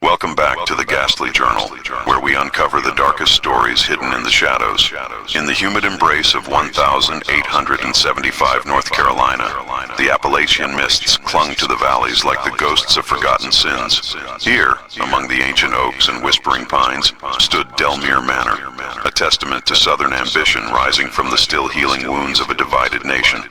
Welcome back to the Ghastly Journal, where we uncover the darkest stories hidden in the shadows. In the humid embrace of 1875 North Carolina, the Appalachian mists clung to the valleys like the ghosts of forgotten sins. Here, among the ancient oaks and whispering pines, stood Delmere Manor, a testament to Southern ambition rising from the still healing wounds of a divided nation.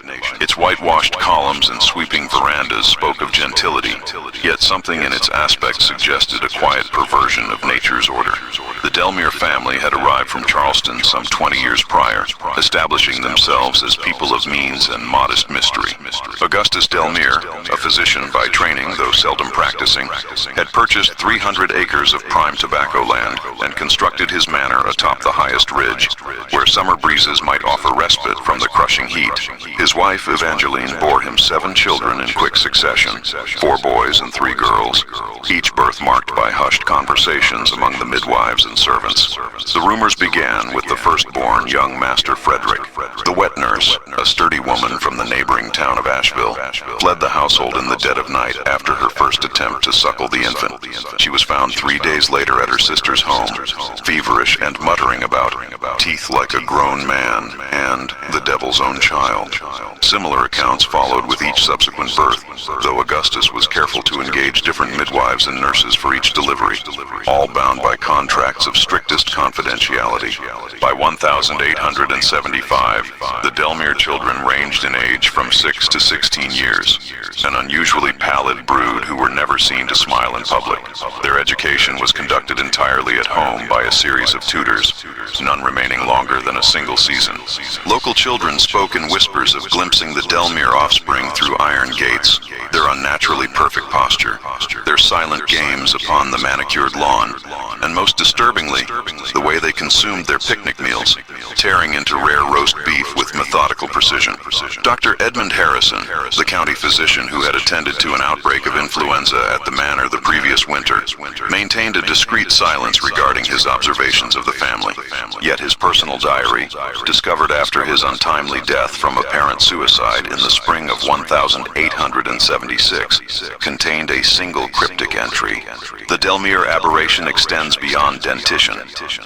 Its whitewashed columns and sweeping verandas spoke of gentility, yet something in its aspect suggested a quiet perversion of nature's order. The Delmere family had arrived from Charleston some 20 years prior, establishing themselves as people of means and modest mystery. Augustus Delmere, a physician by training though seldom practicing, had purchased 300 acres of prime tobacco land and constructed his manor atop the highest ridge, where summer breezes might offer respite from the crushing heat. His wife, Evangeline, bore him 7 children in quick succession, 4 boys and 3 girls, each birth marked by hushed conversations among the midwives and servants. The rumors began with the firstborn, young Master Frederick. The wet nurse, a sturdy woman from the neighboring town of Asheville, fled the household in the dead of night after her first attempt to suckle the infant. She was found 3 days later at her sister's home, feverish and muttering about teeth like a grown man and the devil's own child. Similar accounts followed with each subsequent birth, though Augustus was careful to engage different midwives and nurses for each delivery, all bound by contracts of strictest confidentiality. By 1875, the Delmere children ranged in age from 6 to 16 years, an unusually pallid brood who were never seen to smile in public. Their education was conducted entirely at home by a series of tutors, none remaining longer than a single season. Local children spoke in whispers of glimpsing the Delmere offspring through iron gates, their unnaturally perfect posture, their silent games upon the manicured lawn, and most disturbingly, the way they consumed their picnic meals, tearing into rare roast beef with methodical precision. Dr. Edmund Harrison, the county physician who had attended to an outbreak of influenza at the manor the previous winter, maintained a discreet silence regarding his observations of the family. Yet his personal diary, discovered after his untimely death from apparent suicide in the spring of 1876, contained a single cryptic entry. The Delmere aberration extends beyond dentition.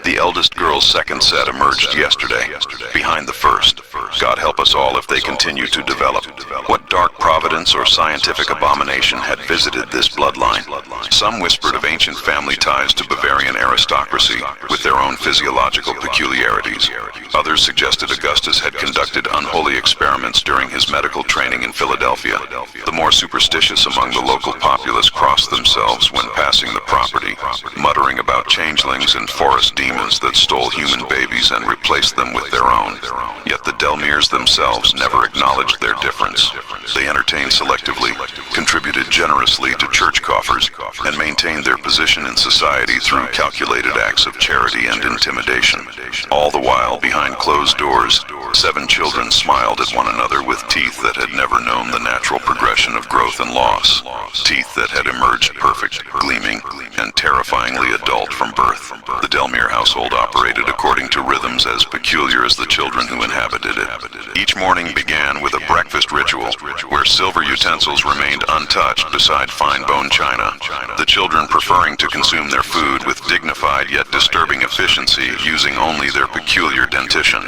The eldest girl's second set emerged yesterday, behind the first. God help us all if they continue to develop. What dark providence or scientific abomination had visited this bloodline? Some whispered of ancient family ties to Bavarian aristocracy, with their own physiological peculiarities. Others suggested Augustus had conducted unholy experiments during his medical training in Philadelphia. The more superstitious among the local populace crossed themselves when passing the property, muttering about changelings and forest demons that stole human babies and replaced them with their own. Yet the Delmeres themselves never acknowledged their difference. They entertained selectively, contributed generously to church coffers, and maintained their position in society through calculated acts of charity and intimidation. All the while, behind closed doors, 7 children smiled at one another with teeth that had never known the natural progression of growth and loss. Teeth that had emerged perfect, gleaming, and terrifyingly adult from birth. The Delmere household operated according to rhythms as peculiar as the children who inhabited it. Each morning began with a breakfast ritual, where silver utensils remained untouched beside fine bone china, the children preferring to consume their food with dignified yet disturbing efficiency, using only their peculiar dentition.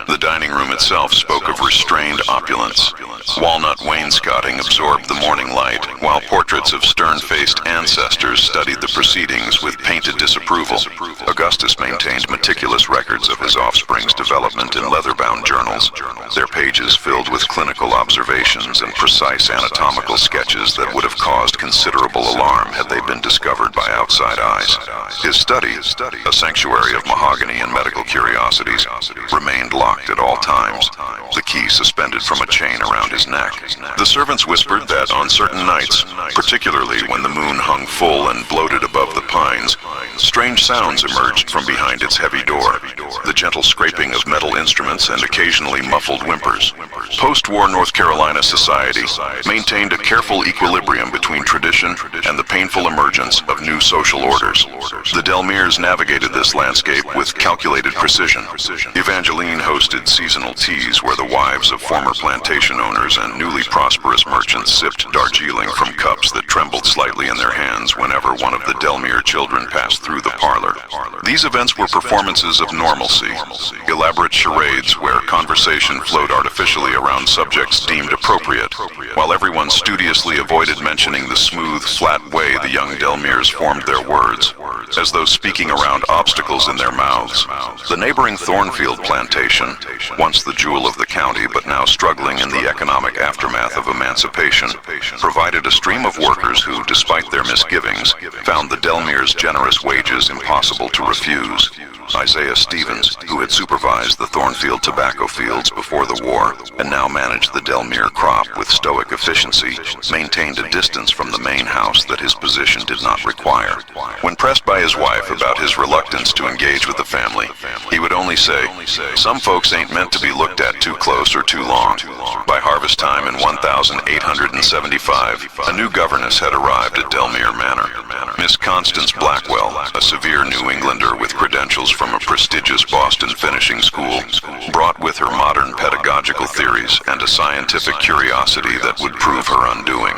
The dining room itself spoke of restrained opulence. Walnut wainscoting absorbed the morning light, while portraits of stern-faced ancestors studied the proceedings with painted disapproval. Augustus maintained meticulous records of his offspring's development in leather-bound journals, their pages filled with clinical observations and precise anatomical sketches that would have caused considerable alarm had they been discovered by outside eyes. His study, a sanctuary of mahogany and medical curiosities, remained locked at all times, the key suspended from a chain around his neck. The servants whispered that on certain nights, particularly when the moon hung full and bloated above the pines, Strange sounds emerged from behind its heavy door, the gentle scraping of metal instruments and occasionally muffled whimpers. Post-war North Carolina society maintained a careful equilibrium between tradition and the painful emergence of new social orders. The Delmeres navigated this landscape with calculated precision. Evangeline hosted seasonal teas where the wives of former plantation owners and newly prosperous merchants sipped Darjeeling from cups that trembled slightly in their hands whenever one of the Delmere children passed through the parlor. These events were performances of normalcy, elaborate charades where conversation flowed artificially around subjects deemed appropriate, while everyone studiously avoided mentioning the smooth, flat way the young Delmeres formed their words, as though speaking around obstacles in their mouths. The neighboring Thornfield plantation, once the jewel of the county but now struggling in the economic aftermath of emancipation, provided a stream of workers who, despite their misgivings, found the Delmere's generous wages impossible to refuse. Isaiah Stevens, who had supervised the Thornfield tobacco fields before the war and now managed the Delmere crop with stoic efficiency, maintained a distance from the main house that his position did not require. When pressed by his wife about his reluctance to engage with the family, he would only say, "Some folks ain't meant to be looked at too close or too long." By harvest time in 1875, a new governess had arrived at Delmere Manor. Miss Constance Blackwell, a severe New Englander with credentials from a prestigious Boston finishing school, brought with her modern pedagogical theories and a scientific curiosity that would prove her undoing.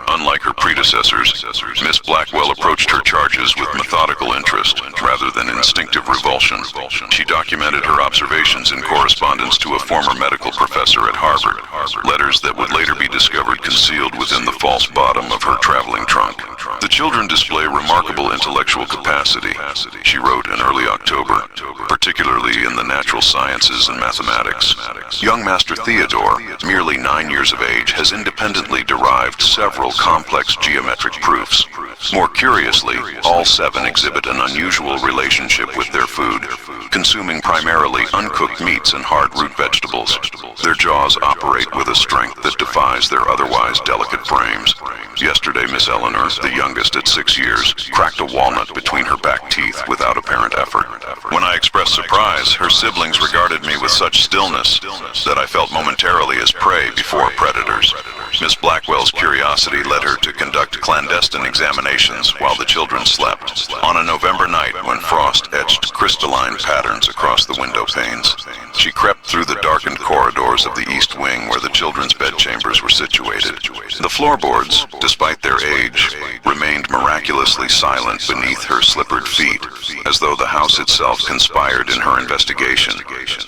Unlike her predecessors, Miss Blackwell approached her charges with methodical interest rather than instinctive revulsion. She documented her observations in correspondence to a former medical professor at Harvard, letters that would later be discovered concealed within the false bottom of her traveling trunk. "The children display remarkable intellectual capacity," she wrote in early October, "particularly in the natural sciences and mathematics. Young Master Theodore, merely 9 years of age, has independently derived several complex geometric proofs. More curiously, all 7 exhibit an unusual relationship with their food, consuming primarily uncooked meats and hard root vegetables. Their jaws operate with a strength that defies their otherwise delicate frames. Yesterday, Miss Eleanor, the youngest at 6 years, cracked a walnut between her back teeth without apparent effort. When I expressed surprise, her siblings regarded me with such stillness that I felt momentarily as prey before predators." Miss Blackwell's curiosity led her to conduct clandestine examinations while the children slept, on a November night when frost etched crystalline patterns across the window panes. She crept through the darkened corridors of the east wing where the children's bedchambers were situated. The floorboards, despite their age, remained miraculously silent beneath her slippered feet, as though the house itself conspired in her investigation.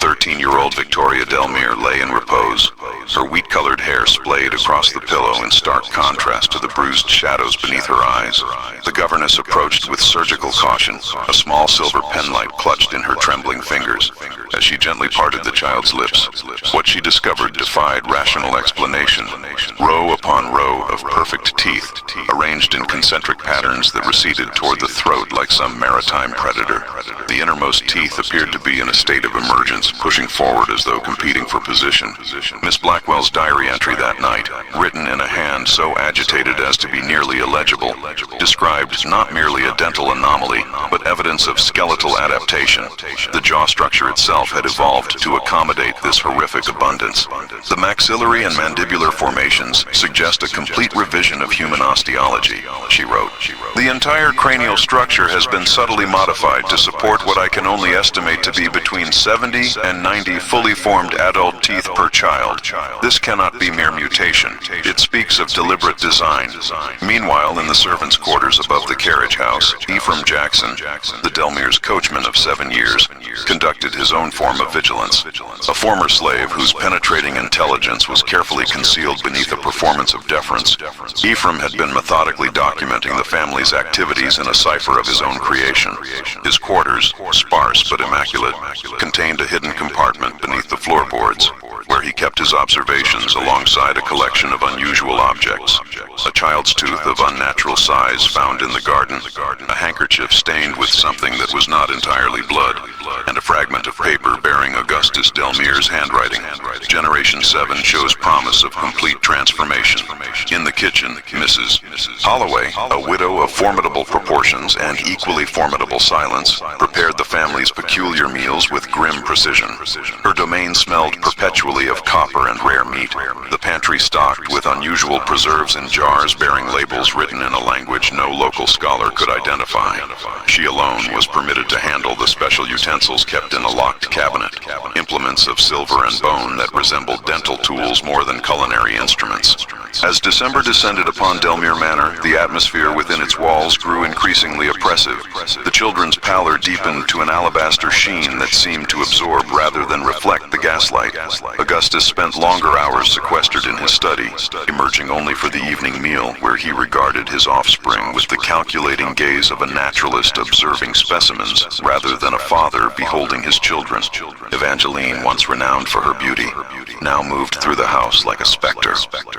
13-year-old Victoria Delmere lay in repose, her wheat-colored hair splayed across the pillow in stark contrast to the bruised shadows beneath her eyes. The governess approached with surgical caution, a small silver penlight clutched in her trembling fingers. As she gently parted the child's lips, what she discovered defied rational explanation. Row upon row of perfect teeth, arranged in concentric patterns that receded toward the throat like some maritime predator. The innermost teeth appeared to be in a state of emergence, pushing forward as though competing for position. Miss Blackwell's diary entry that night, written in a hand so agitated as to be nearly illegible, described not merely a dental anomaly, but evidence of skeletal adaptation. The jaw structure itself had evolved to accommodate this horrific abundance. The maxillary and mandibular formations suggest a complete revision of human osteology, she wrote. The entire cranial structure has been subtly modified to support what I can only estimate to be between 70 and 90 fully formed adult teeth per child. This cannot be mere mutation. It speaks of deliberate design. Meanwhile, in the servants' quarters above the carriage house, Ephraim Jackson, the Delmere's coachman of 7 years, conducted his own form of vigilance. A former slave whose penetrating intelligence was carefully concealed beneath a performance of deference, Ephraim had been methodically documenting the family's activities in a cipher of his own creation. His quarters, sparse but immaculate, contained a hidden compartment beneath the floorboards. where he kept his observations alongside a collection of unusual objects. A child's tooth of unnatural size found in the garden, a handkerchief stained with something that was not entirely blood, and a fragment of paper bearing Augustus Delmere's handwriting. Generation 7 shows promise of complete transformation. In the kitchen, Mrs. Holloway, a widow of formidable proportions and equally formidable silence, prepared the family's peculiar meals with grim precision. Her domain smelled perpetually of copper and rare meat. The pantry stocked with unusual preserves in jars bearing labels written in a language no local scholar could identify. She alone was permitted to handle the special utensils kept in a locked cabinet, implements of silver and bone that resembled dental tools more than culinary instruments. As December descended upon Delmere Manor, the atmosphere within its walls grew increasingly oppressive. The children's pallor deepened to an alabaster sheen that seemed to absorb rather than reflect the gaslight. Augustus spent longer hours sequestered in his study, emerging only for the evening meal, where he regarded his offspring with the calculating gaze of a naturalist observing specimens rather than a father beholding his children. Evangeline, once renowned for her beauty, now moved through the house like a specter,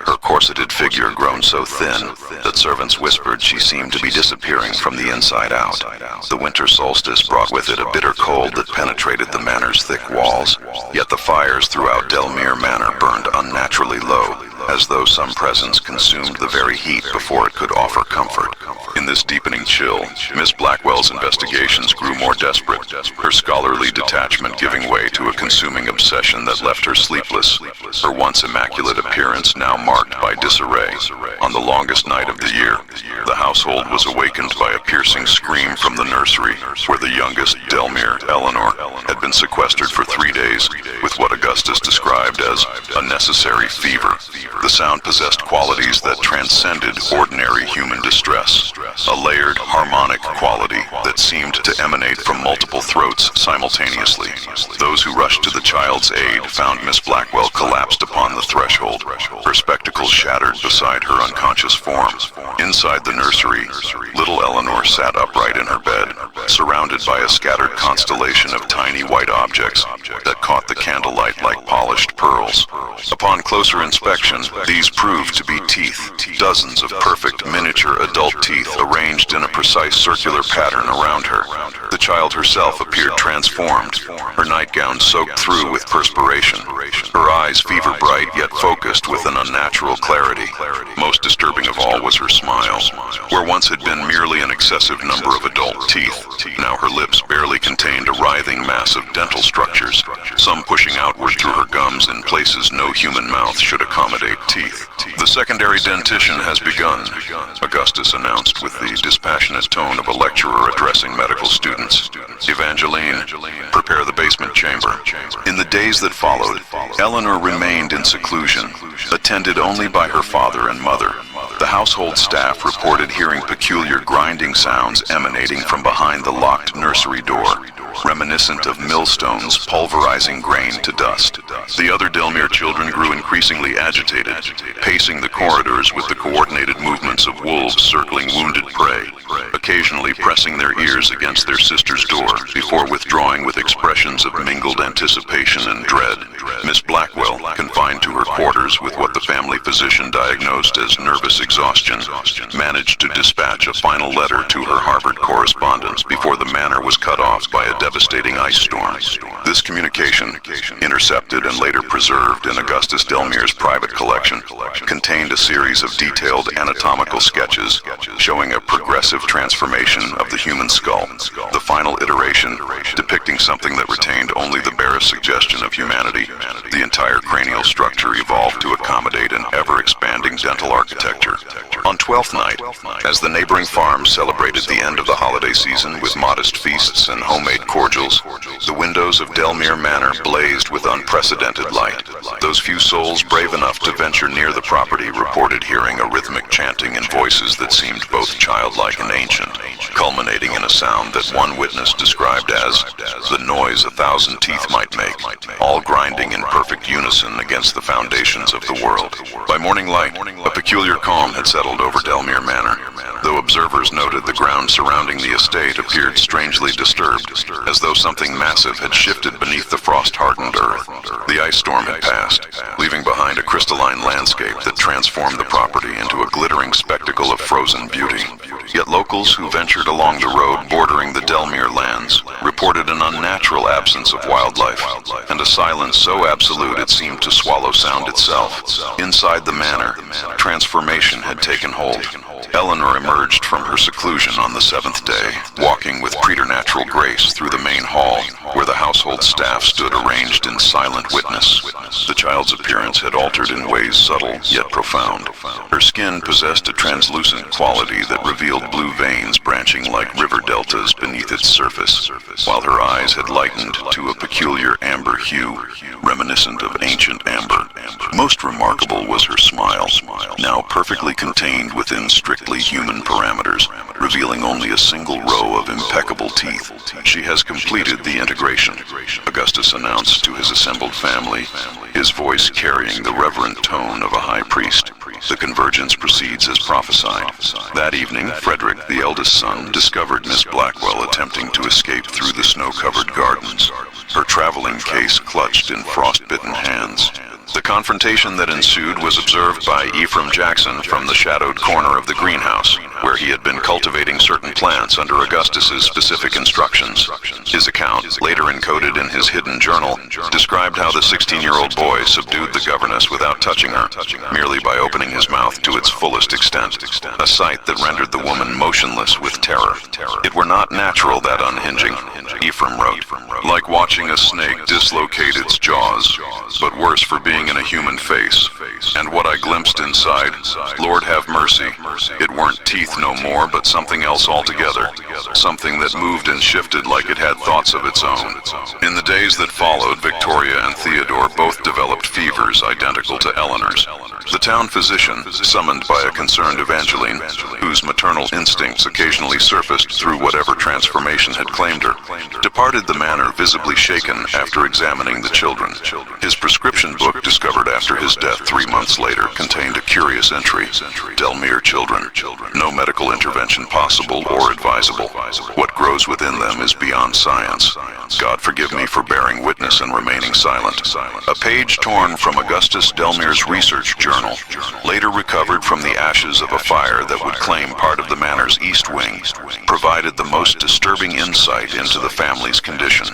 her corseted figure grown so thin that servants whispered she seemed to be disappearing from the inside out. The winter solstice brought with it a bitter cold that penetrated the manor's thick walls, yet the fires throughout Delmere Manor burned unnaturally low, as though some presence consumed the very heat before it could offer comfort. In this deepening chill, Miss Blackwell's investigations grew more desperate, her scholarly detachment giving way to a consuming obsession that left her sleepless, her once immaculate appearance now marked by disarray. On the longest night of the year, the household was awakened by a piercing scream from the nursery, where the youngest, Delmere, Eleanor, had been sequestered for 3 days with what Augustus described as a necessary fever. The sound possessed qualities that transcended ordinary human distress, a layered, harmonic quality that seemed to emanate from multiple throats simultaneously. Those who rushed to the child's aid found Miss Blackwell collapsed upon the threshold, her spectacles shattered beside her unconscious form. Inside the nursery, little Eleanor sat upright in her bed, surrounded by a scattered constellation of tiny white objects that caught the candlelight like polished pearls. Upon closer inspection, these proved to be teeth, dozens of perfect miniature adult teeth arranged in a precise circular pattern around her. The child herself appeared transformed, her nightgown soaked through with perspiration, her eyes fever bright yet focused with an unnatural clarity. Most disturbing of all was her smile. Where once had been merely an excessive number of adult teeth, now her lips barely contained a writhing mass of dental structures, some pushing outward through her gums in places no human mouth should accommodate teeth. The secondary dentition has begun, Augustus announced with the dispassionate tone of a lecturer addressing medical students. Evangeline, prepare the basement chamber. In the days that followed, Eleanor remained in seclusion, attended only by her father and mother. The household staff reported hearing peculiar grinding sounds emanating from behind the locked nursery door, reminiscent of millstones pulverizing grain to dust. The other Delmere children grew increasingly agitated, pacing the corridors with the coordinated movements of wolves circling wounded prey, occasionally pressing their ears against their sister's door before withdrawing with expressions of mingled anticipation and dread. Miss Blackwell, confined to her quarters with what the family physician diagnosed as nervous exhaustion, managed to dispatch a final letter to her Harvard correspondents before the manor was cut off by a devastating ice storm. This communication, intercepted and later preserved in Augustus Delmere's private collection, contained a series of detailed anatomical sketches showing a progressive transformation of the human skull, the final iteration depicting something that retained only the barest suggestion of humanity. The entire cranial structure evolved to accommodate an ever-expanding dental architecture. On Twelfth Night, as the neighboring farms celebrated the end of the holiday season with modest feasts and homemade cordials, the windows of Delmere Manor blazed with unprecedented light. Those few souls brave enough to venture near the property reported hearing a rhythmic chanting in voices that seemed both childlike and ancient, culminating in a sound that one witness described as the noise 1,000 teeth might make, all grinding in perfect unison against the foundations of the world. By morning light, a peculiar calm had settled over Delmere Manor, though observers noted the ground surrounding the estate appeared strangely disturbed, as though something massive had shifted beneath the frost-hardened earth. The ice storm had passed, leaving behind a crystalline landscape that transformed the property into a glittering spectacle of frozen beauty. Yet locals who ventured along the road bordering the Delmere lands reported an unnatural absence of wildlife, and a silence so absolute it seemed to swallow sound itself. Inside the manor, transformation had taken hold. Eleanor emerged from her seclusion on the seventh day, walking with preternatural grace through the main hall, where the household staff stood arranged in silent witness. The child's appearance had altered in ways subtle yet profound. Her skin possessed a translucent quality that revealed blue veins branching like river deltas beneath its surface, while her eyes had lightened to a peculiar amber hue, reminiscent of ancient amber. Most remarkable was her smile, now perfectly contained within strictly human parameters, revealing only a single row of impeccable teeth. She has completed the integration, Augustus announced to his assembled family, his voice carrying the reverent tone of a high priest. The convergence proceeds as prophesied. That evening, Frederick, the eldest son, discovered Miss Blackwell attempting to escape through the snow-covered gardens, her traveling case clutched in frost-bitten hands. The confrontation that ensued was observed by Ephraim Jackson from the shadowed corner of the greenhouse, where he had been cultivating certain plants under Augustus's specific instructions. His account, later encoded in his hidden journal, described how the 16-year-old boy subdued the governess without touching her, merely by opening his mouth to its fullest extent, a sight that rendered the woman motionless with terror. It were not natural, that unhinging, Ephraim wrote, like watching a snake dislocate its jaws, but worse for being in a human face. And what I glimpsed inside, Lord have mercy, it weren't teeth no more, but something else altogether, something that moved and shifted like it had thoughts of its own. In the days that followed, Victoria and Theodore both developed fevers identical to Eleanor's. The town physician, summoned by a concerned Evangeline, whose maternal instincts occasionally surfaced through whatever transformation had claimed her, departed the manor visibly shaken after examining the children. His prescription book, discovered after his death 3 months later, contained a curious entry: Delmere children. No medical intervention possible or advisable. What grows within them is beyond science. God forgive me for bearing witness and remaining silent. A page torn from Augustus Delmere's research journal, later recovered from the ashes of a fire that would claim part of the manor's east wing, provided the most disturbing insight into the family's condition.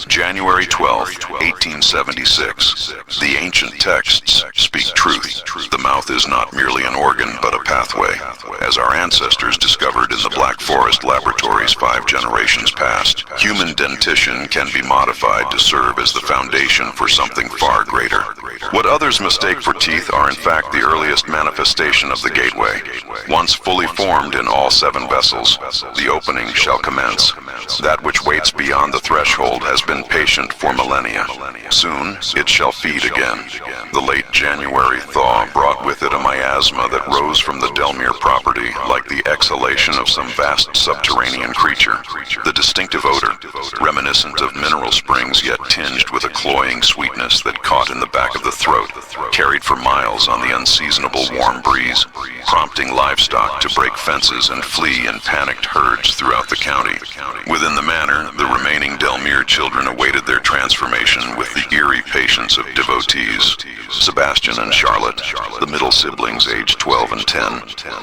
January 12, 1876. The ancient texts speak truth. The mouth is not merely an organ, but a pathway, as our ancestors discovered in the Black Forest laboratories 5 generations past. Human dentition can be modified to serve as the foundation for something far greater. What others mistake for teeth are in fact the earliest manifestation of the gateway. Once fully formed in all 7 vessels, the opening shall commence. That which waits beyond the threshold has been patient for millennia. Soon it shall feed again. The late January thaw brought with it a miasma that rose from the Delmere property like the exhalation of some vast subterranean creature. The distinctive odor, reminiscent of mineral springs yet tinged with a cloying sweetness that caught in the back of the throat, carried for miles on the unseasonable warm breeze, prompting livestock to break fences and flee in panicked herds throughout the county. Within the manor, the remaining Delmere children awaited their transformation with the eerie patience of devotees. Sebastian and Charlotte, the middle siblings aged 12 and 10,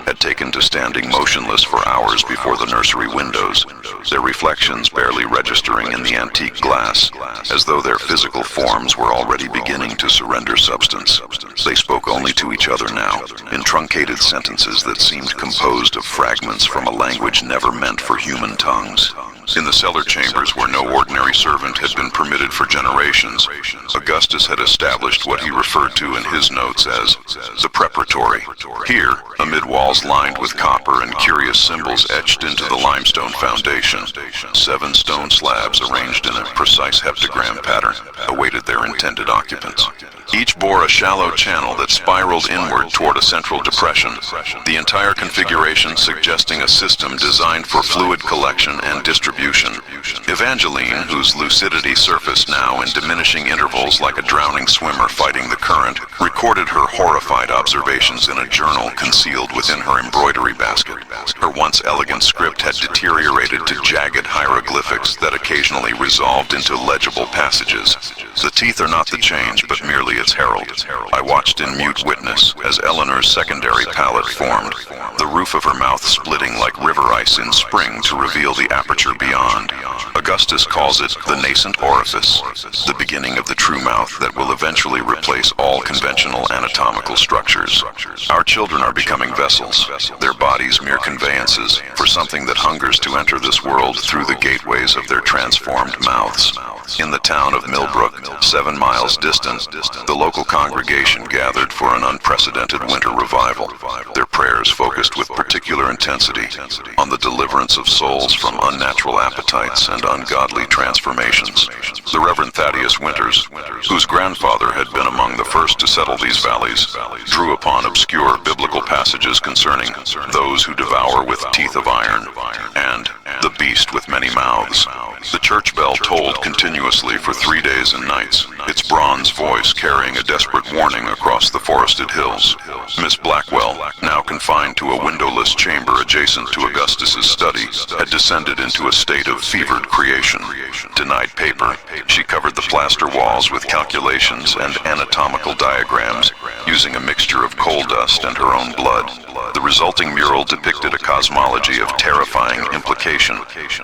had taken to standing motionless for hours before the nursery windows, their reflections barely registering in the antique glass, as though their physical forms were already beginning to surrender substance. They spoke only to each other now, in truncated sentences that seemed composed of fragments from a language never meant for human tongues. In the cellar chambers, where no ordinary servant had been permitted for generations, Augustus had established what he referred to in his notes as the preparatory. Here, amid walls lined with copper and curious symbols etched into the limestone foundation, 7 stone slabs arranged in a precise heptagram pattern awaited their intended occupants. Each bore a shallow channel that spiraled inward toward a central depression, the entire configuration suggesting a system designed for fluid collection and distribution distribution. Evangeline, whose lucidity surfaced now in diminishing intervals like a drowning swimmer fighting the current, recorded her horrified observations in a journal concealed within her embroidery basket. Her once elegant script had deteriorated to jagged hieroglyphics that occasionally resolved into legible passages. The teeth are not the change, but merely its herald. I watched in mute witness as Eleanor's secondary palate formed, the roof of her mouth splitting like river ice in spring to reveal the aperture beyond. Augustus calls it the nascent orifice, the beginning of the true mouth that will eventually replace all conventional anatomical structures. Our children are becoming vessels, their bodies mere conveyances for something that hungers to enter this world through the gateways of their transformed mouths. In the town of Millbrook, 7 miles distant, the local congregation gathered for an unprecedented winter revival. Their prayers focused with particular intensity on the deliverance of souls from unnatural appetites and ungodly transformations. The Reverend Thaddeus Winters, whose grandfather had been among the first to settle these valleys, drew upon obscure biblical passages concerning those who devour with teeth of iron and the beast with many mouths. The church bell tolled continuously for 3 days and nights, its bronze voice carrying a desperate warning across the forested hills. Miss Blackwell, now confined to a windowless chamber adjacent to Augustus's study, had descended into a state of fevered creation. Denied paper, she covered the plaster walls with calculations and anatomical diagrams, using a mixture of coal dust and her own blood. The resulting mural depicted a cosmology of terrifying implication,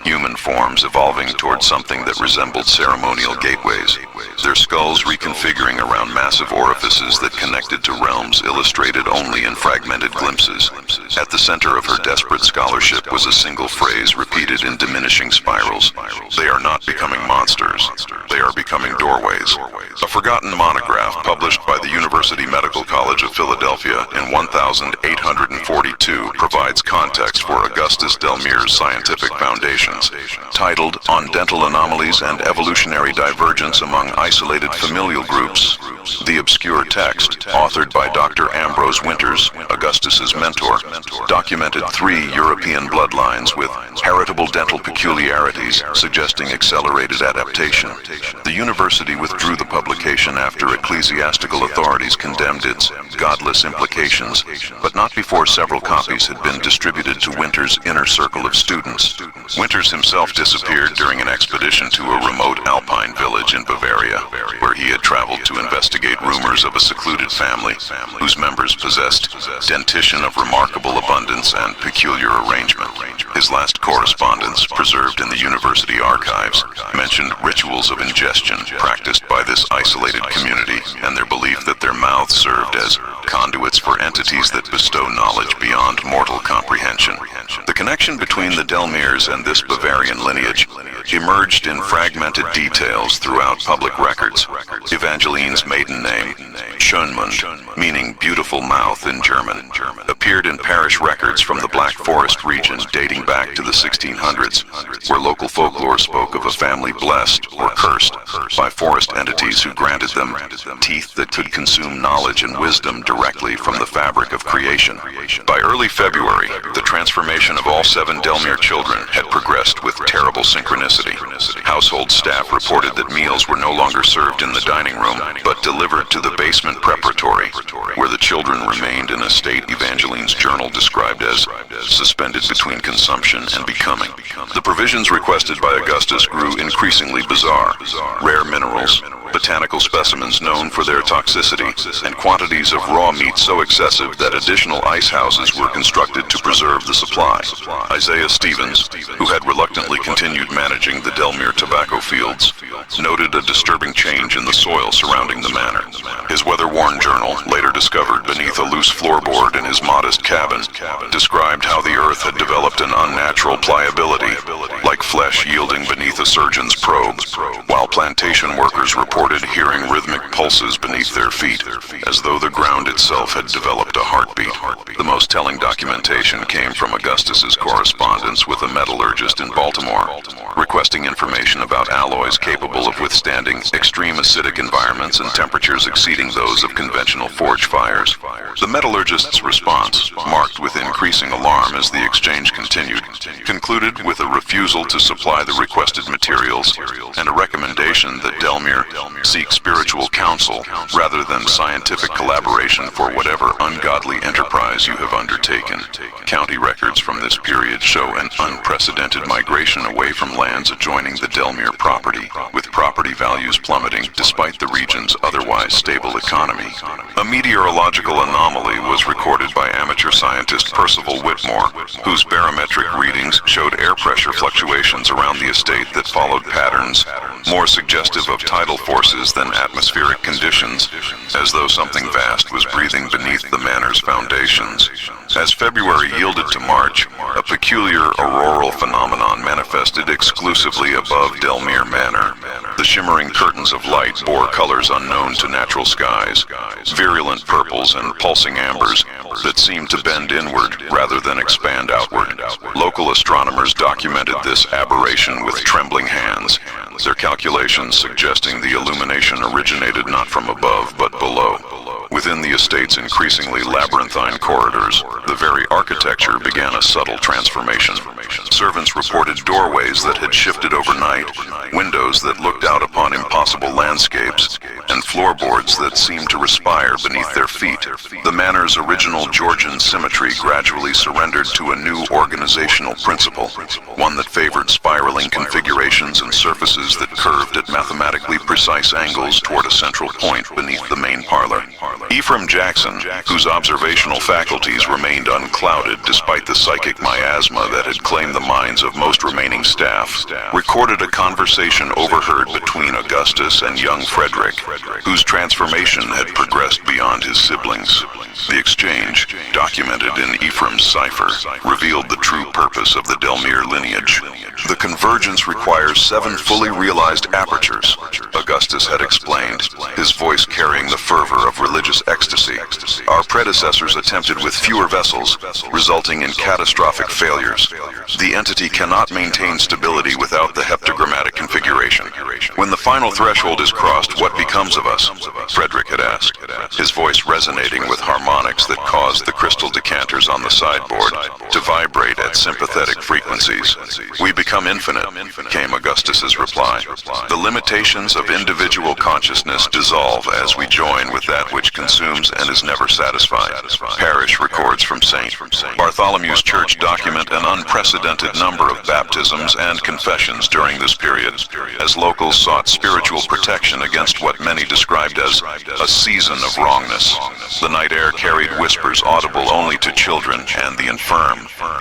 human forms evolving towards something that resembled ceremonial gateways, their skulls reconfiguring around massive orifices that connected to realms illustrated only in fragmented glimpses. At the center of her desperate scholarship was a single phrase repeated in diminishing spirals. They are not becoming monsters. They are becoming doorways. A forgotten monograph published by the University Medical College of Philadelphia in 1842 provides context for Augustus Delmere's scientific foundations. Titled On Dental Anomalies and Evolutionary Divergence Among Isolated Familial Groups, the obscure text, authored by Dr. Ambrose Winters, Augustus's mentor, documented 3 European bloodlines with heritable dental peculiarities suggesting accelerated adaptation. The university withdrew the publication after ecclesiastical authorities condemned its godless implications, but not before several copies had been distributed to Winters' inner circle of students. Winters himself disappeared during an expedition to a remote alpine village in Bavaria, where he had traveled to investigate rumors of a secluded family whose members possessed dentition of remarkable abundance and peculiar arrangement. His last correspondence, preserved in the university archives, mentioned rituals of ingestion practiced by this isolated community and their belief that their mouths served as conduits for entities that bestow knowledge beyond mortal comprehension. The connection between the Delmeres and this Bavarian lineage emerged in fragmented details throughout public records. Evangeline's maiden name, Schönmund, meaning beautiful mouth in German, appeared in parish records from the Black Forest region dating back to the 1600s, where local folklore spoke of a family blessed or cursed by forest entities who granted them teeth that could consume knowledge and wisdom directly from the fabric of creation. By early February, the transformation of all 7 Delmere children had progressed with terrible synchronicity. Household staff reported that meals were no longer served in the dining room, but delivered to the basement preparatory, where the children remained in a state Evangeline's journal described as suspended between consumption and becoming. The provisions requested by Augustus grew increasingly bizarre. Rare minerals, botanical specimens known for their toxicity, and quantities of raw meat so excessive that additional ice houses were constructed to preserve the supply. Isaiah Stevens, who had reluctantly continued managing the Delmere tobacco fields, noted a disturbing change in the soil surrounding the manor. His weather-worn journal, later discovered beneath a loose floorboard in his modest cabin, described how the earth had developed an unnatural pliability, like flesh yielding beneath a surgeon's probe, while plantation workers reported hearing rhythmic pulses beneath their feet, as though the ground itself had developed a heartbeat. The most telling documentation came from Augustus's correspondence with a metallurgist in Baltimore, requesting information about alloys capable of withstanding extreme acidic environments and temperatures exceeding those of conventional forge fires. The metallurgist's response, marked with increasing alarm as the exchange continued, concluded with a refusal refusal to supply the requested materials, and a recommendation that Delmere seek spiritual counsel rather than scientific collaboration for whatever ungodly enterprise you have undertaken. County records from this period show an unprecedented migration away from lands adjoining the Delmere property, with property values plummeting despite the region's otherwise stable economy. A meteorological anomaly was recorded by amateur scientist Percival Whitmore, whose barometric readings showed air pressure fluctuations around the estate that followed patterns more suggestive of tidal forces than atmospheric conditions, as though something vast was breathing beneath the manor's foundations. As February yielded to March, a peculiar auroral phenomenon manifested exclusively above Delmere Manor. The shimmering curtains of light bore colors unknown to natural skies, virulent purples and pulsing ambers that seemed to bend inward rather than expand outward. Local astronomers documented this aberration with trembling hands, their calculations suggesting the illumination originated not from above but below. Within the estate's increasingly labyrinthine corridors, the very architecture began a subtle transformation. Servants reported doorways that had shifted overnight, windows that looked out upon impossible landscapes, and floorboards that seemed to respire beneath their feet. The manor's original Georgian symmetry gradually surrendered to a new organizational principle, one that favored spiraling configurations and surfaces that curved at mathematically precise angles toward a central point beneath the main parlor. Ephraim Jackson, whose observational faculties remained unclouded despite the psychic miasma that had claimed the minds of most remaining staff, recorded a conversation overheard between Augustus and young Frederick, whose transformation had progressed beyond his siblings. The exchange, documented in Ephraim's cipher, revealed the true purpose of the Delmere lineage. The convergence requires 7 fully realized apertures, Augustus had explained, his voice carrying the fervor of religious ecstasy. Our predecessors attempted with fewer vessels, resulting in catastrophic failures. The entity cannot maintain stability without the heptagrammatic configuration. When the final threshold is crossed, what becomes of us? Frederick had asked, his voice resonating with harmonics that caused the crystal decanters on the sideboard to vibrate at sympathetic frequencies. We become infinite, came Augustus's reply. The limitations of individual consciousness dissolve as we join with that which consumes and is never satisfied. Parish records from St. Bartholomew's Church document an unprecedented number of baptisms and confessions during this period, as locals sought spiritual protection against what many described as a season of wrongness. The night air carried whispers audible only to children and the infirm,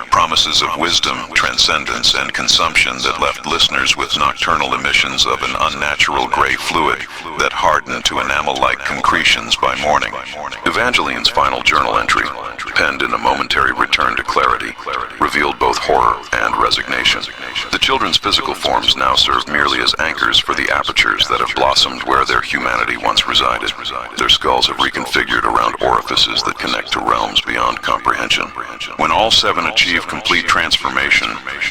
promises of wisdom, transcendence, and consumption that left listeners with nocturnal emissions of an unnatural gray fluid that hardened to enamel-like concretions by morning. Evangeline's final journal entry, penned in a momentary return to clarity, revealed both horror and resignation. The children's physical forms now serve merely as anchors for the apertures that have blossomed where their humanity once resided. Their skulls have reconfigured around orifices that connect to realms beyond comprehension. When all 7 achieve complete transformation,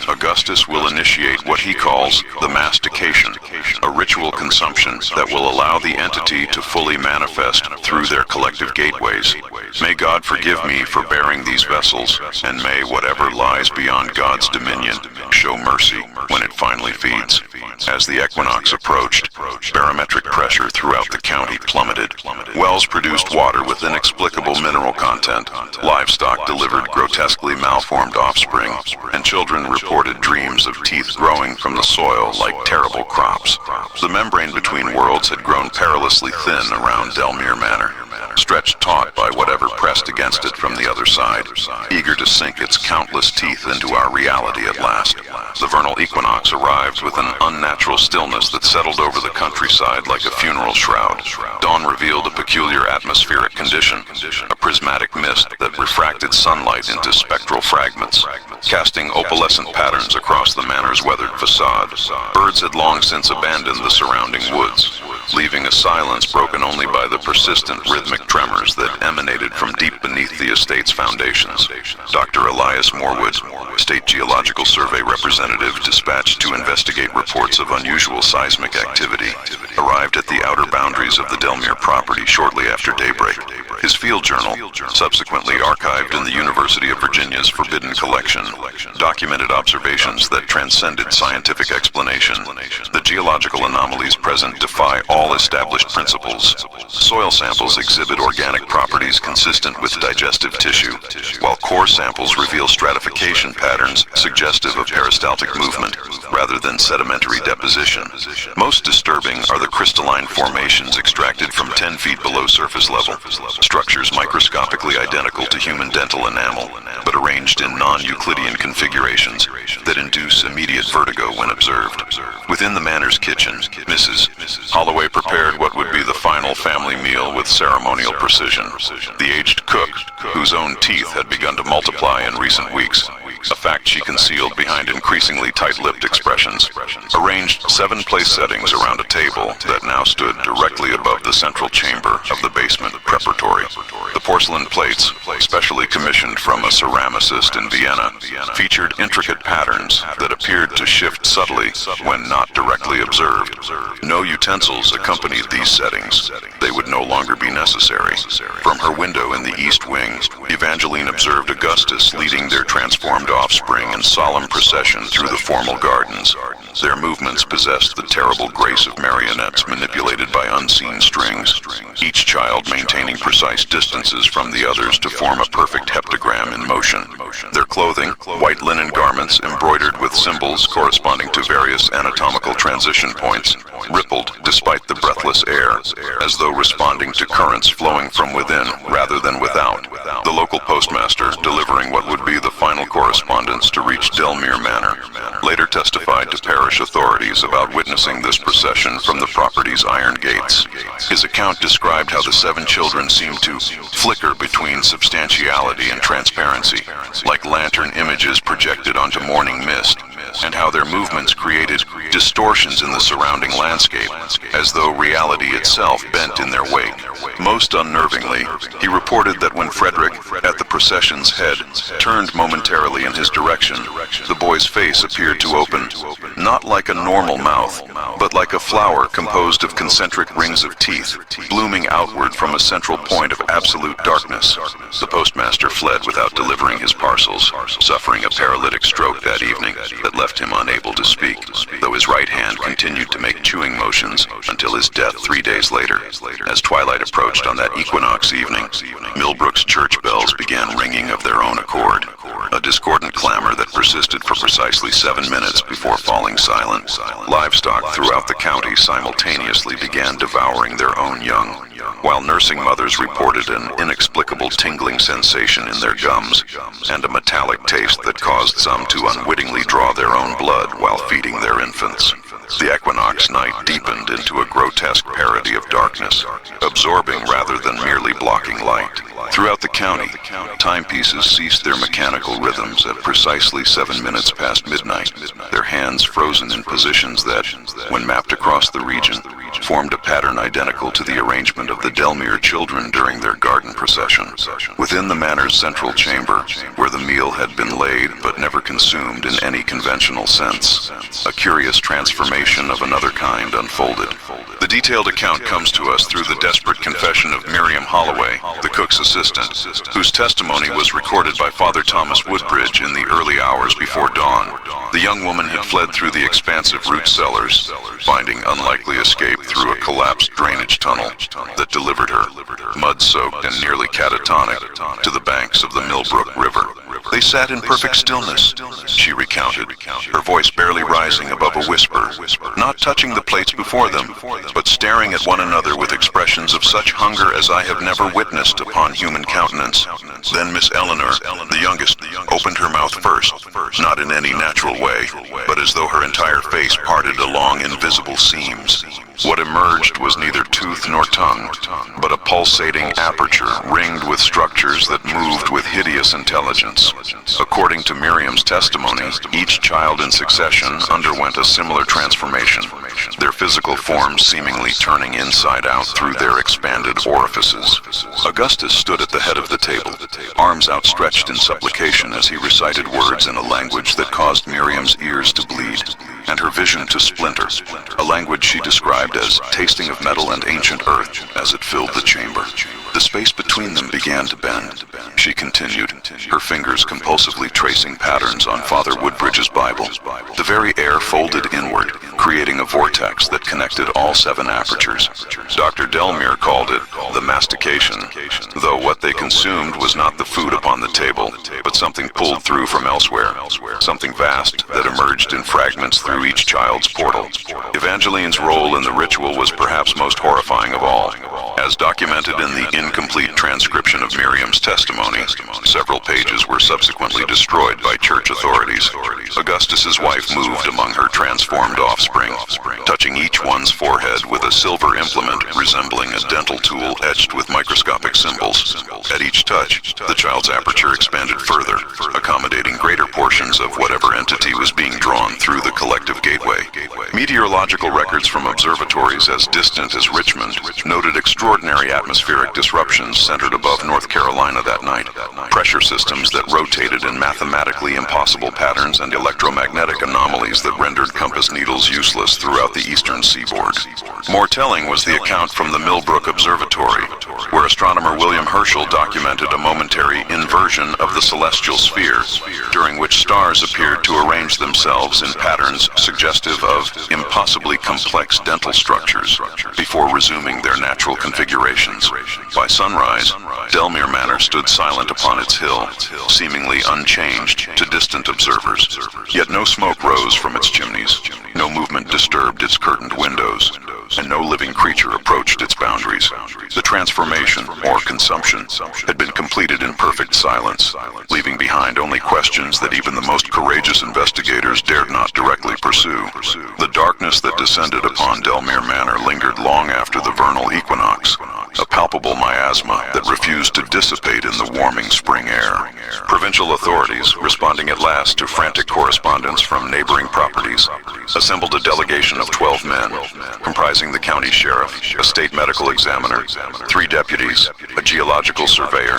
Augustus will initiate what he calls the mastication, a ritual consumption that will allow the entity to fully manifest through their collective gateways. May God forgive me for bearing these vessels, and may whatever lies beyond God's dominion show mercy when it finally feeds. As the equinox approached, barometric pressure throughout the county plummeted. Wells produced water with inexplicable mineral content, livestock delivered grotesquely malformed offspring, and children reported dreams of teeth growing from the soil like terrible crops. The membrane between worlds had grown perilously thin around Delmere Manor, stretched taut by whatever pressed against it from the other side, eager to sink its countless teeth into our reality at last. The vernal equinox arrived with an unnatural stillness that settled over the countryside like a funeral shroud. Dawn revealed a peculiar atmospheric condition, a prismatic mist that refracted sunlight into spectral fragments, casting opalescent patterns across the manor's weathered facade. Birds had long since abandoned the surrounding woods. leaving a silence broken only by the persistent rhythmic tremors that emanated from deep beneath the estate's foundations. Dr. Elias Morwood, State Geological Survey representative dispatched to investigate reports of unusual seismic activity, arrived at the outer boundaries of the Delmere property shortly after daybreak. His field journal, subsequently archived in the University of Virginia's Forbidden Collection, documented observations that transcended scientific explanation. The geological anomalies present defy all established principles. Soil samples exhibit organic properties consistent with digestive tissue, while core samples reveal stratification patterns suggestive of peristaltic movement rather than sedimentary deposition. Most disturbing are the crystalline formations extracted from 10 feet below surface level, structures microscopically identical to human dental enamel, but arranged in non-Euclidean configurations that induce immediate vertigo when observed. Within the manor's kitchen, Mrs. Holloway prepared what would be the final family meal with ceremonial precision. The aged cook, whose own teeth had begun to multiply in recent weeks, a fact she concealed behind increasingly tight-lipped expressions, arranged 7 place settings around a table that now stood directly above the central chamber of the basement preparatory. The porcelain plates, specially commissioned from a ceramicist in Vienna, featured intricate patterns that appeared to shift subtly when not directly observed. No utensils accompanied these settings. They would no longer be necessary. From her window in the east wing, Evangeline observed Augustus leading their transformed offspring in solemn procession through the formal gardens. Their movements possessed the terrible grace of marionettes manipulated by unseen strings, each child maintaining precise distances from the others to form a perfect heptagram in motion. Their clothing, white linen garments embroidered with symbols corresponding to various anatomical transition points, rippled despite the breathless air, as though responding to currents flowing from within rather than without. The local postmaster, delivering what would be the final correspondence to reach Delmere Manor, later testified to parish authorities about witnessing this procession from the property's iron gates. His account described how the 7 children seemed to flicker between substantiality and transparency, like lantern images projected onto morning mist, and how their movements created distortions in the surrounding landscape, as though reality itself bent in their wake. Most unnervingly, he reported that when Frederick, at the procession's head, turned momentarily in his direction, the boy's face appeared to open, not like a normal mouth, but like a flower composed of concentric rings of teeth, blooming outward from a central point of absolute darkness. The postmaster fled without delivering his parcels, suffering a paralytic stroke that evening that left him unable to speak, though his right hand continued to make chewing motions until his death 3 days later. As twilight approached on that equinox evening, Millbrook's church bells began ringing of their own accord, a discordant clamor that persisted for precisely 7 minutes before falling silent. Livestock throughout the county simultaneously began devouring their own young, while nursing mothers reported an inexplicable tingling sensation in their gums and a metallic taste that caused some to unwittingly draw their own blood while feeding their infants. The equinox night deepened into a grotesque parody of darkness, absorbing rather than merely blocking light. Throughout the county, timepieces ceased their mechanical rhythms at precisely 7 minutes past midnight, their hands frozen in positions that, when mapped across the region, formed a pattern identical to the arrangement of the Delmere children during their garden procession. Within the manor's central chamber, where the meal had been laid but never consumed in any conventional sense, a curious transformation of another kind unfolded. The detailed account comes to us through the desperate confession of Miriam Holloway, the cook's assistant, whose testimony was recorded by Father Thomas Woodbridge in the early hours before dawn. The young woman had fled through the expansive root cellars, finding unlikely escape through a collapsed drainage tunnel that delivered her, mud-soaked and nearly catatonic, to the banks of the Millbrook River. They sat in perfect stillness, she recounted, her voice barely rising above a whisper, not touching the plates before them, but staring at one another with expressions of such hunger as I have never witnessed upon human countenance. Then Miss Eleanor, the youngest, opened her mouth first, not in any natural way, but as though her entire face parted along invisible seams. What emerged was neither tooth nor tongue, but a pulsating aperture ringed with structures that moved with hideous intelligence. According to Miriam's testimony, each child in succession underwent a similar transformation, their physical forms seemingly turning inside out through their expanded orifices. Augustus stood at the head of the table, arms outstretched in supplication as he recited words in a language that caused Miriam's ears to bleed and her vision to splinter, a language she described as tasting of metal and ancient earth as it filled the chamber. The space between them began to bend. She continued, her fingers compulsively tracing patterns on Father Woodbridge's Bible. The very air folded inward, creating a vortex that connected all 7 apertures. Dr. Delmere called it the mastication, though what they consumed was not the food upon the table, but something pulled through from elsewhere, something vast that emerged in fragments through each child's portal. Evangeline's role in the ritual was perhaps most horrifying of all. As documented in the incomplete transcription of Miriam's testimony, several pages were subsequently destroyed by church authorities. Augustus's wife moved among her transformed offspring, touching each one's forehead with a silver implement resembling a dental tool etched with microscopic symbols. At each touch, the child's aperture expanded further, accommodating greater portions of whatever entity was being drawn through the collective gateway. Meteorological records from observatories as distant as Richmond noted extraordinary atmospheric disruptions centered above North Carolina that night, pressure systems that rotated in mathematically impossible patterns and electromagnetic anomalies that rendered compass needles useless throughout the eastern seaboard. More telling was the account from the Millbrook Observatory, where astronomer William Herschel documented a momentary inversion of the celestial sphere, during which stars appeared to arrange themselves in patterns suggestive of impossibly complex dental structures, before resuming their natural configurations. By sunrise, Delmere Manor stood silent upon its hill, seemingly unchanged to distant observers. Yet no smoke rose from its chimneys, no movement disturbed its curtained windows, and no living creature approached its boundaries. The transformation, or consumption, had been completed in perfect silence, leaving behind only questions that even the most courageous investigators dared not directly pursue. The darkness that descended upon Delmere Manor lingered long after the vernal equinox, a palpable miasma that refused to dissipate in the warming spring air. Provincial authorities, responding at last to frantic correspondence from neighboring properties, assembled a delegation of 12 men, comprising the county sheriff, a state medical examiner, 3 deputies, a geological surveyor,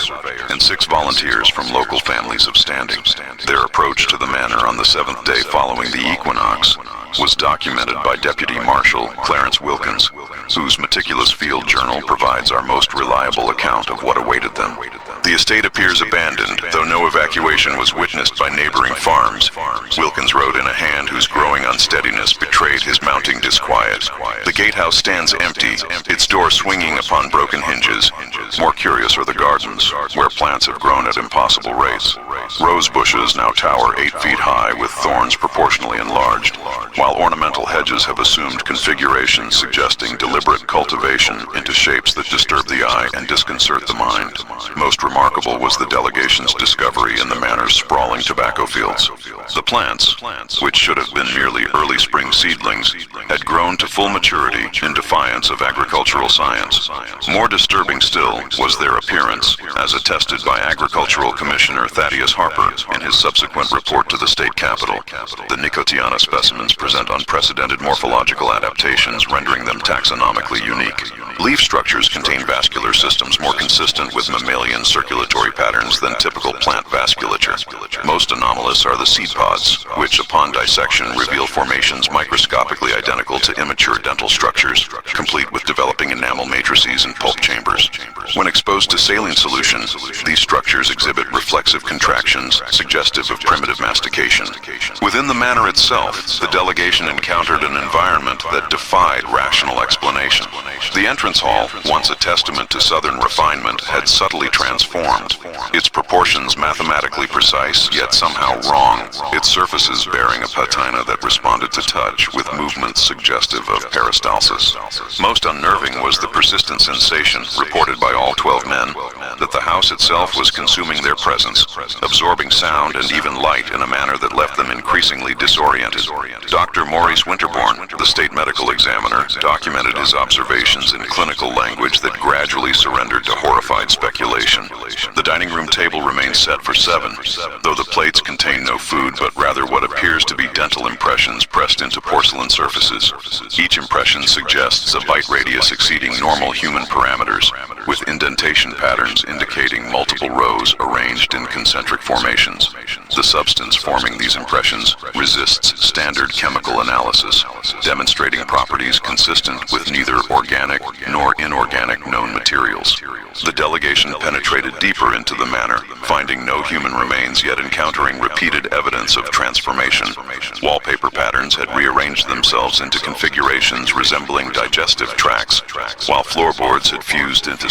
and 6 volunteers from local families of standing. Their approach to the manor on the 7th day following the equinox was documented by Deputy Marshal Clarence Wilkins, whose meticulous field journal provides our most reliable account of what awaited them. The estate appears abandoned, though no evacuation was witnessed by neighboring farms. Wilkins wrote in a hand whose growing unsteadiness betrayed his mounting disquiet. The gatehouse stands empty, its door swinging upon broken hinges. More curious are the gardens, where plants have grown at impossible rates. Rose bushes now tower 8 feet high with thorns proportionally enlarged, while ornamental hedges have assumed configurations suggesting deliberate cultivation into shapes that disturb the eye and disconcert the mind. Most remarkable was the delegation's discovery in the manor's sprawling tobacco fields. The plants, which should have been merely early spring seedlings, had grown to full maturity in defiance of agricultural science. More disturbing still was their appearance, as attested by Agricultural Commissioner Thaddeus Harper in his subsequent report to the state capitol. The Nicotiana specimens present unprecedented morphological adaptations, rendering them taxonomically unique. Leaf structures contain vascular systems more consistent with mammalian circulatory patterns than typical plant vasculature. Most anomalous are the seed pods, which upon dissection reveal formations microscopically identical to immature dental structures, complete with developing enamel matrices and pulp chambers. When exposed to saline solution, these structures exhibit reflexive contractions suggestive of primitive mastication. Within the manor itself, the delegation encountered an environment that defied rational explanation. The entrance entrance hall, once a testament to southern refinement, had subtly transformed. Its proportions mathematically precise, yet somehow wrong. Its surfaces bearing a patina that responded to touch, with movements suggestive of peristalsis. Most unnerving was the persistent sensation, reported by all 12 men, that the house itself was consuming their presence, absorbing sound and even light in a manner that left them increasingly disoriented. Dr. Maurice Winterbourne, the state medical examiner, documented his observations in clinical language that gradually surrendered to horrified speculation. The dining room table remains set for 7, though the plates contain no food, but rather what appears to be dental impressions pressed into porcelain surfaces. Each impression suggests a bite radius exceeding normal human parameters, with indentation patterns indicating multiple rows arranged in concentric formations. The substance forming these impressions resists standard chemical analysis, demonstrating properties consistent with neither organic nor inorganic known materials. The delegation penetrated deeper into the manor, finding no human remains yet encountering repeated evidence of transformation. Wallpaper patterns had rearranged themselves into configurations resembling digestive tracts, while floorboards had fused into